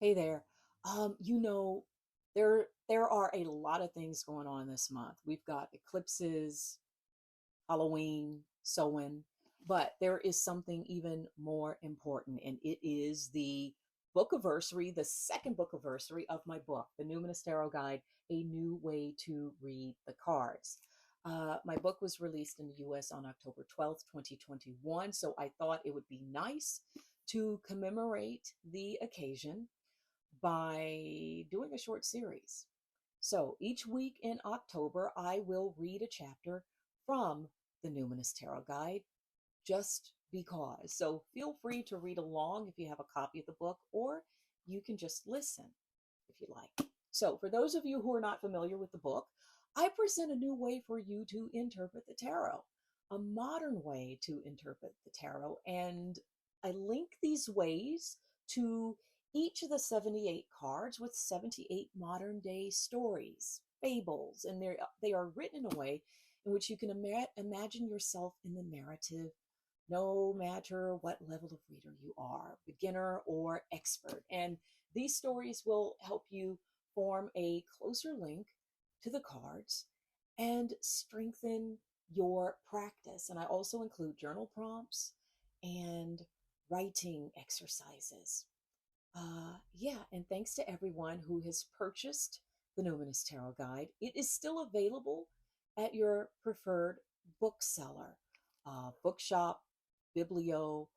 Hey there. You know, there are a lot of things going on this month. We've got eclipses, Halloween, Samhain, but there is something even more important, and it is the Bookiversary, the second Bookiversary of my book, The Numinous Tarot Guide, A New Way to Read the Cards. My book was released in the US on October 12th, 2021, so I thought it would be nice to commemorate the occasion by doing a short series. So each week in October, I will read a chapter from the Numinous Tarot Guide just because. So feel free to read along if you have a copy of the book, or you can just listen if you like. So, for those of you who are not familiar with the book, I present a new way for you to interpret the tarot, a modern way to interpret the tarot. And I link these ways to each of the 78 cards with 78 modern day stories, fables, and they are written in a way in which you can imagine yourself in the narrative no matter what level of reader you are, beginner or expert. And these stories will help you form a closer link to the cards and strengthen your practice. And I also include journal prompts and writing exercises. Yeah, and thanks to everyone who has purchased the Numinous Tarot Guide. It is still available at your preferred bookseller, bookshop, Biblio,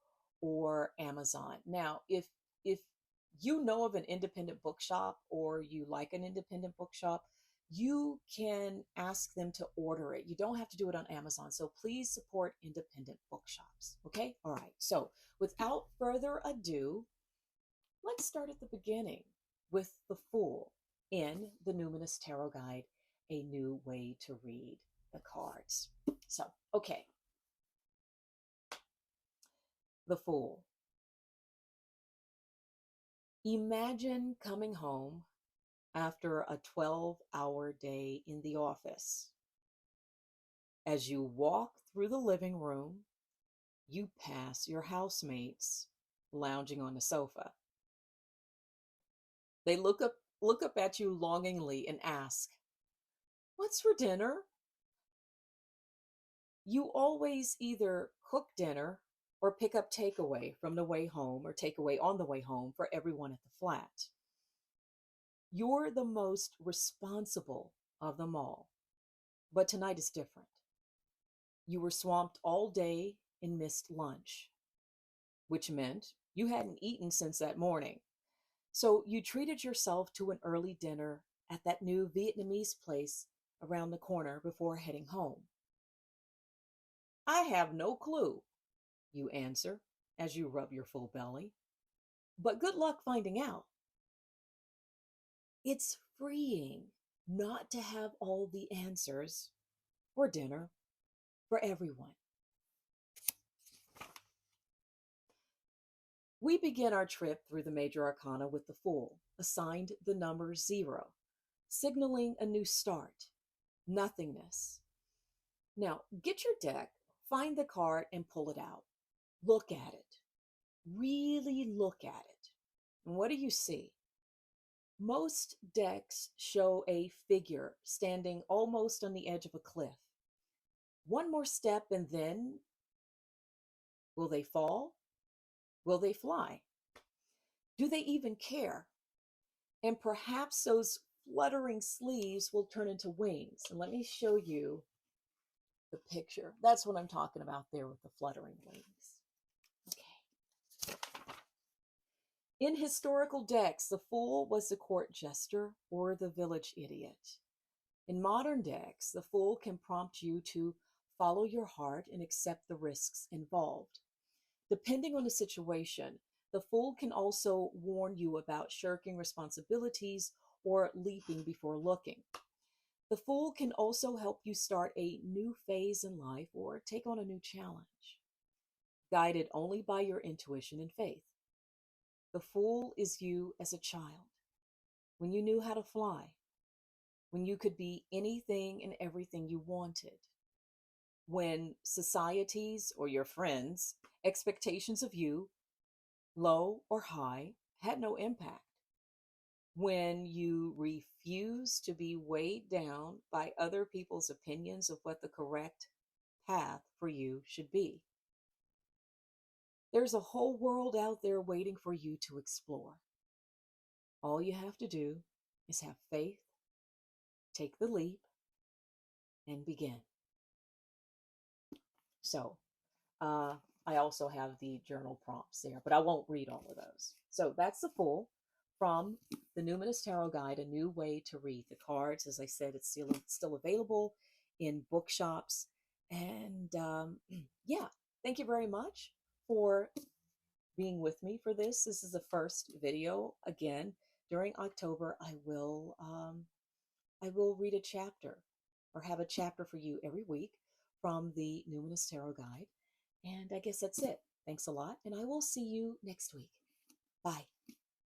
or Amazon. Now, if you know of an independent bookshop or you like an independent bookshop, you can ask them to order it. You don't have to do it on Amazon. So please support independent bookshops. Okay? All right. So without further ado, let's start at the beginning with the Fool in the Numinous Tarot Guide, A New Way to Read the Cards. So, okay, the Fool. Imagine coming home after a 12-hour day in the office. As you walk through the living room, you pass your housemates lounging on the sofa. They look up at you longingly and ask, "What's for dinner?" You always either cook dinner or pick up takeaway from the way home or takeaway on the way home for everyone at the flat. You're the most responsible of them all, but tonight is different. You were swamped all day and missed lunch, which meant you hadn't eaten since that morning. So you treated yourself to an early dinner at that new Vietnamese place around the corner before heading home. "I have no clue," you answer as you rub your full belly. "But good luck finding out." It's freeing not to have all the answers for dinner for everyone. We begin our trip through the major arcana with the Fool, assigned the number 0, signaling a new start, nothingness. Now, get your deck, find the card, and pull it out. Look at it. Really look at it. And what do you see? Most decks show a figure standing almost on the edge of a cliff. One more step and then will they fall? Will they fly? Do they even care? And perhaps those fluttering sleeves will turn into wings. And let me show you the picture. That's what I'm talking about there with the fluttering wings. Okay. In historical decks, the Fool was the court jester or the village idiot. In modern decks, the Fool can prompt you to follow your heart and accept the risks involved. Depending on the situation, the Fool can also warn you about shirking responsibilities or leaping before looking. The Fool can also help you start a new phase in life or take on a new challenge, guided only by your intuition and faith. The Fool is you as a child, when you knew how to fly, when you could be anything and everything you wanted, when society's or your friends' expectations of you, low or high, had no impact. when you refuse to be weighed down by other people's opinions of what the correct path for you should be. There's a whole world out there waiting for you to explore. All you have to do is have faith, take the leap, and begin. So, I also have the journal prompts there, but I won't read all of those. So that's the full from the Numinous Tarot Guide, A New Way to Read the Cards. As I said, it's still available in bookshops. And yeah, thank you very much for being with me for this. This is the first video. Again, during October, I will read a chapter or have a chapter for you every week from the Numinous Tarot Guide. And I guess that's it. Thanks a lot, and I will see you next week. Bye.